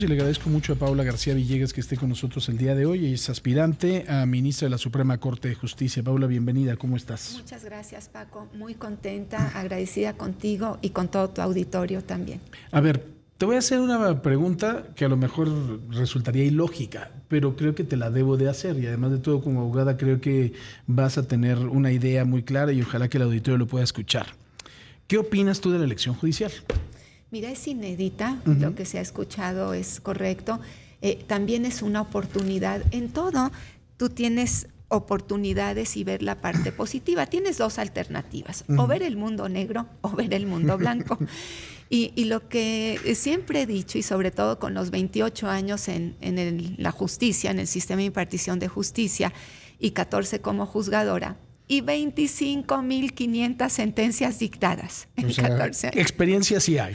Y le agradezco mucho a Paula García Villegas que esté con nosotros el día de hoy. Ella es aspirante a ministra de la Suprema Corte de Justicia. Paula, bienvenida. ¿Cómo estás? Muchas gracias, Paco. Muy contenta, agradecida contigo y con todo tu auditorio también. A ver, te voy a hacer una pregunta que a lo mejor resultaría ilógica, pero creo que te la debo de hacer. Y además de todo, como abogada, creo que vas a tener una idea muy clara y ojalá que el auditorio lo pueda escuchar. ¿Qué opinas tú de la elección judicial? Mira, es inédita, lo que se ha escuchado es correcto. También es una oportunidad. En todo, tú tienes oportunidades y ver la parte positiva. Tienes dos alternativas, o ver el mundo negro o ver el mundo blanco. Y lo que siempre he dicho, y sobre todo con los 28 años en la justicia, en el sistema de impartición de justicia, y 14 como juzgadora, y 25.500 sentencias dictadas en 14 años. Experiencia sí hay.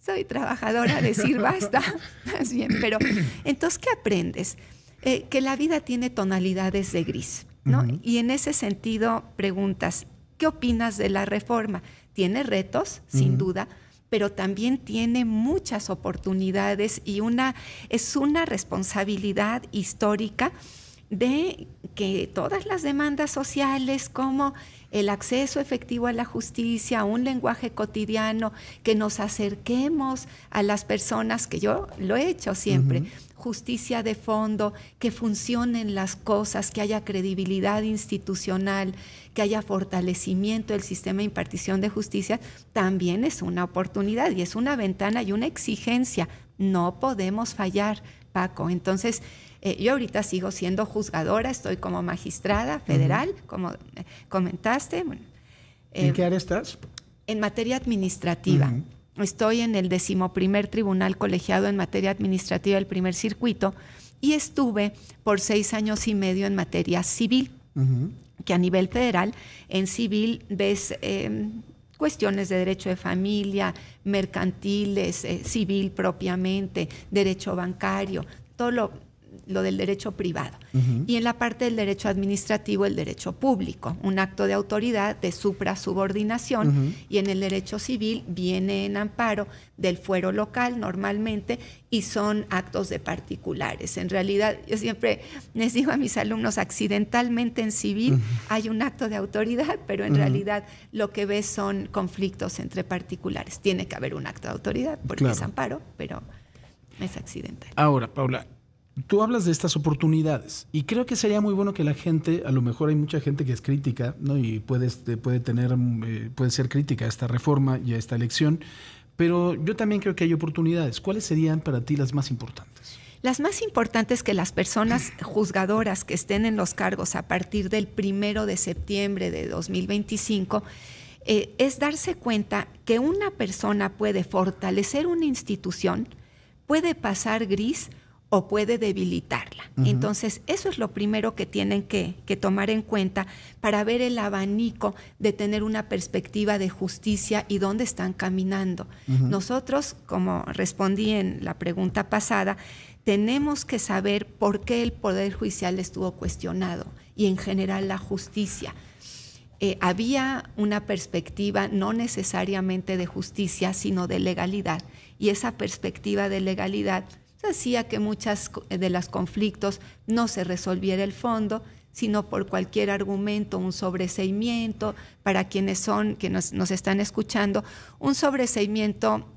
Soy trabajadora, decir basta, más bien. Pero entonces, ¿qué aprendes? Que la vida tiene tonalidades de gris, ¿no? Y en ese sentido preguntas, ¿qué opinas de la reforma? Tiene retos, sin duda, pero también tiene muchas oportunidades y es una responsabilidad histórica de que todas las demandas sociales como el acceso efectivo a la justicia, un lenguaje cotidiano, que nos acerquemos a las personas, que yo lo he hecho siempre, justicia de fondo, que funcionen las cosas, que haya credibilidad institucional, que haya fortalecimiento del sistema de impartición de justicia, también es una oportunidad y es una ventana y una exigencia. No podemos fallar, Paco. Entonces, yo ahorita sigo siendo juzgadora, estoy como magistrada federal, como comentaste. Bueno, ¿en qué área estás? En materia administrativa. Estoy en el 11º Tribunal Colegiado en materia administrativa del primer circuito y estuve por 6 años y medio en materia civil, que a nivel federal, en civil ves cuestiones de derecho de familia, mercantiles, civil propiamente, derecho bancario, todo lo del derecho privado. Y en la parte del derecho administrativo, el derecho público, un acto de autoridad de suprasubordinación, y en el derecho civil viene en amparo del fuero local normalmente y son actos de particulares. En realidad, yo siempre les digo a mis alumnos, accidentalmente en civil hay un acto de autoridad, pero en realidad lo que ves son conflictos entre particulares. Tiene que haber un acto de autoridad porque es amparo, pero es accidental. Ahora, Paula, tú hablas de estas oportunidades y creo que sería muy bueno que la gente, a lo mejor hay mucha gente que es crítica, ¿no? Y puede ser crítica a esta reforma y a esta elección, pero yo también creo que hay oportunidades. ¿Cuáles serían para ti las más importantes? Las más importantes que las personas juzgadoras que estén en los cargos a partir del 1 de septiembre de 2025 es darse cuenta que una persona puede fortalecer una institución, puede pasar gris o puede debilitarla. Entonces, eso es lo primero que tienen que tomar en cuenta para ver el abanico de tener una perspectiva de justicia y dónde están caminando. Nosotros, como respondí en la pregunta pasada, tenemos que saber por qué el Poder Judicial estuvo cuestionado y en general la justicia. Había una perspectiva no necesariamente de justicia, sino de legalidad, y esa perspectiva de legalidad hacía que muchas de los conflictos no se resolviera el fondo, sino por cualquier argumento, un sobreseimiento. Para quienes nos están escuchando, un sobreseimiento,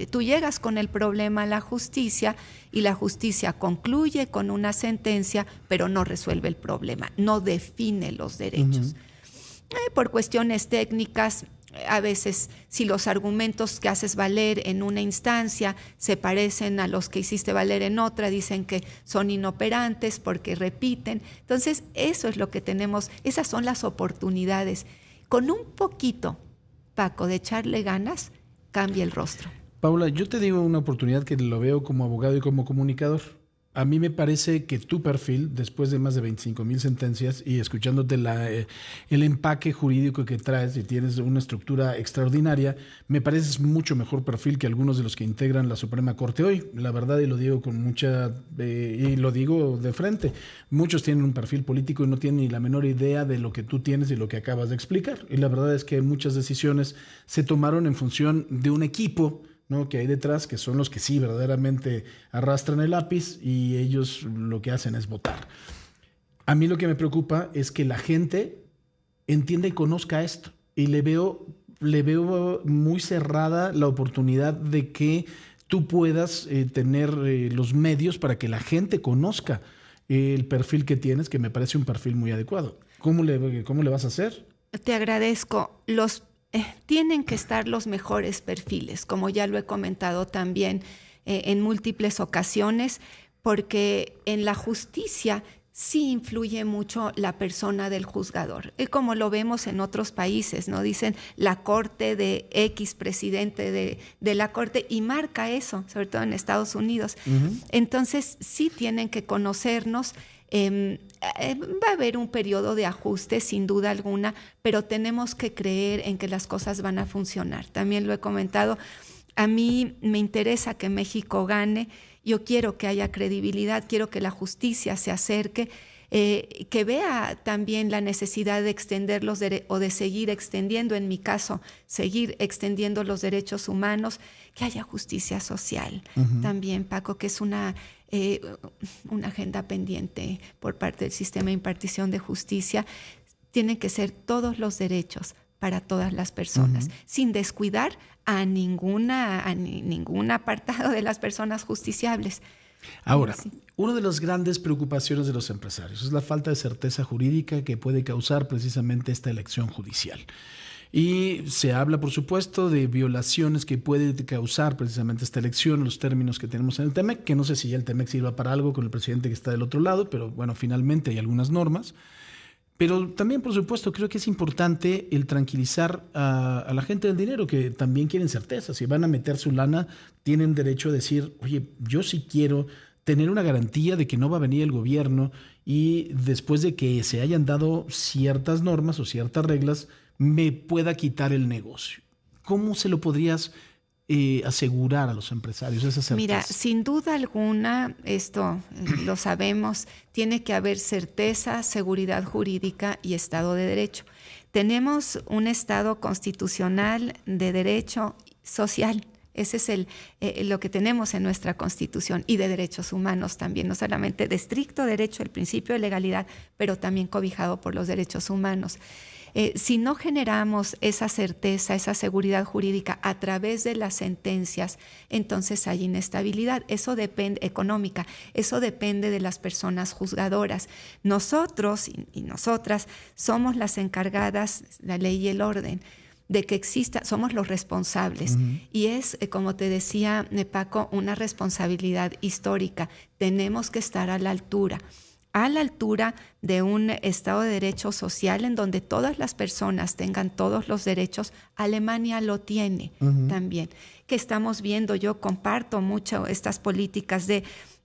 tú llegas con el problema a la justicia y la justicia concluye con una sentencia, pero no resuelve el problema, no define los derechos. Por cuestiones técnicas, a veces, si los argumentos que haces valer en una instancia se parecen a los que hiciste valer en otra, dicen que son inoperantes porque repiten. Entonces, eso es lo que tenemos, esas son las oportunidades. Con un poquito, Paco, de echarle ganas, cambia el rostro. Paula, yo te digo una oportunidad que lo veo como abogado y como comunicador. A mí me parece que tu perfil, después de más de 25,000 sentencias y escuchándote el empaque jurídico que traes y tienes una estructura extraordinaria, me pareces mucho mejor perfil que algunos de los que integran la Suprema Corte hoy. La verdad, y lo digo con y lo digo de frente, muchos tienen un perfil político y no tienen ni la menor idea de lo que tú tienes y lo que acabas de explicar. Y la verdad es que muchas decisiones se tomaron en función de un equipo ¿no?, que hay detrás, que son los que sí verdaderamente arrastran el lápiz y ellos lo que hacen es votar. A mí lo que me preocupa es que la gente entienda y conozca esto, y le veo muy cerrada la oportunidad de que tú puedas tener los medios para que la gente conozca el perfil que tienes, que me parece un perfil muy adecuado. ¿Cómo le vas a hacer? Te agradezco. Tienen que estar los mejores perfiles, como ya lo he comentado también en múltiples ocasiones, porque en la justicia sí influye mucho la persona del juzgador. Y como lo vemos en otros países, ¿no? Dicen la corte de X presidente de la corte, y marca eso, sobre todo en Estados Unidos. Entonces sí tienen que conocernos. Va a haber un periodo de ajuste, sin duda alguna, pero tenemos que creer en que las cosas van a funcionar. También lo he comentado, a mí me interesa que México gane. Yo quiero que haya credibilidad, quiero que la justicia se acerque, que vea también la necesidad de extender o de seguir extendiendo, en mi caso, seguir extendiendo los derechos humanos, que haya justicia social. También, Paco, que es una agenda pendiente por parte del sistema de impartición de justicia. Tienen que ser todos los derechos para todas las personas, sin descuidar a ningún apartado de las personas justiciables. Ahora, una de las grandes preocupaciones de los empresarios es la falta de certeza jurídica que puede causar precisamente esta elección judicial. Y se habla, por supuesto, de violaciones que puede causar precisamente esta elección, los términos que tenemos en el TEMEC, que no sé si ya el TEMEC sirva para algo con el presidente que está del otro lado, pero bueno, finalmente hay algunas normas. Pero también, por supuesto, creo que es importante el tranquilizar a la gente del dinero, que también quieren certeza. Si van a meter su lana, tienen derecho a decir, oye, yo sí quiero tener una garantía de que no va a venir el gobierno y después de que se hayan dado ciertas normas o ciertas reglas, me pueda quitar el negocio. ¿Cómo se lo podrías asegurar a los empresarios esa certeza? Mira, sin duda alguna, esto lo sabemos, tiene que haber certeza, seguridad jurídica y Estado de Derecho. Tenemos un Estado constitucional de derecho social. Ese es lo que tenemos en nuestra Constitución, y de derechos humanos también, no solamente de estricto derecho, el principio de legalidad, pero también cobijado por los derechos humanos. Si no generamos esa certeza, esa seguridad jurídica a través de las sentencias, entonces hay inestabilidad. Eso depende, económica, eso depende de las personas juzgadoras. Nosotros y nosotras somos las encargadas, la ley y el orden, de que exista, somos los responsables. Y es, como te decía, Paco, una responsabilidad histórica. Tenemos que estar a la altura de un Estado de Derecho social en donde todas las personas tengan todos los derechos. Alemania lo tiene también. Que estamos viendo, yo comparto mucho estas políticas de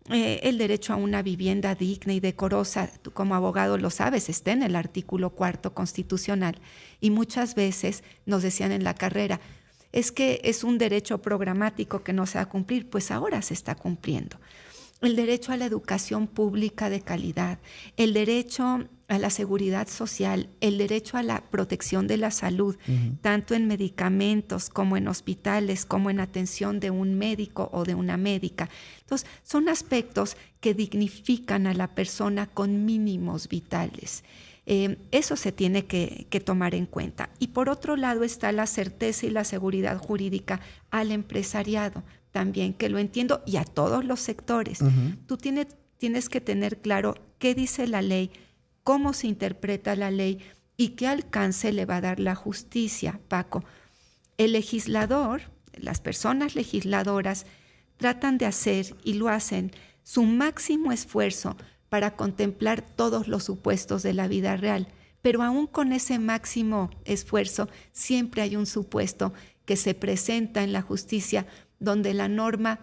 el derecho a una vivienda digna y decorosa. Tú como abogado lo sabes, está en el artículo 4 constitucional. Y muchas veces nos decían en la carrera, es que es un derecho programático que no se va a cumplir. Pues ahora se está cumpliendo. El derecho a la educación pública de calidad, el derecho a la seguridad social, el derecho a la protección de la salud, tanto en medicamentos como en hospitales, como en atención de un médico o de una médica. Entonces, son aspectos que dignifican a la persona con mínimos vitales. Eso se tiene que tomar en cuenta. Y por otro lado está la certeza y la seguridad jurídica al empresariado también, que lo entiendo, y a todos los sectores. Tú tienes que tener claro qué dice la ley, cómo se interpreta la ley y qué alcance le va a dar la justicia, Paco. El legislador, las personas legisladoras, tratan de hacer, y lo hacen, su máximo esfuerzo para contemplar todos los supuestos de la vida real. Pero aún con ese máximo esfuerzo, siempre hay un supuesto que se presenta en la justicia donde la norma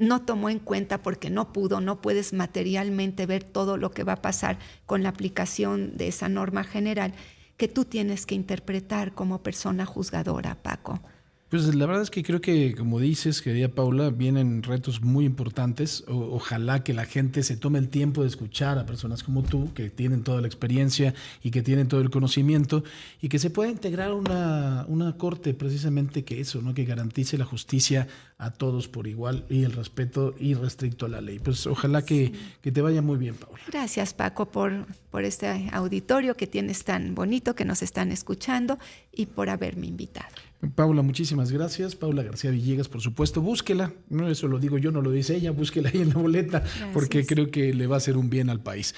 no tomó en cuenta porque no puedes materialmente ver todo lo que va a pasar con la aplicación de esa norma general que tú tienes que interpretar como persona juzgadora, Paco. Pues la verdad es que creo que, como dices, querida Paula, vienen retos muy importantes. Ojalá que la gente se tome el tiempo de escuchar a personas como tú, que tienen toda la experiencia y que tienen todo el conocimiento, y que se pueda integrar una corte precisamente que eso, ¿no? Que garantice la justicia a todos por igual y el respeto irrestricto a la ley. Pues ojalá que te vaya muy bien, Paula. Gracias, Paco, por este auditorio que tienes tan bonito, que nos están escuchando, y por haberme invitado. Paula, muchísimas gracias. Paula García Villegas, por supuesto, búsquela. No, eso lo digo yo, no lo dice ella, búsquela ahí en la boleta, porque creo que le va a hacer un bien al país.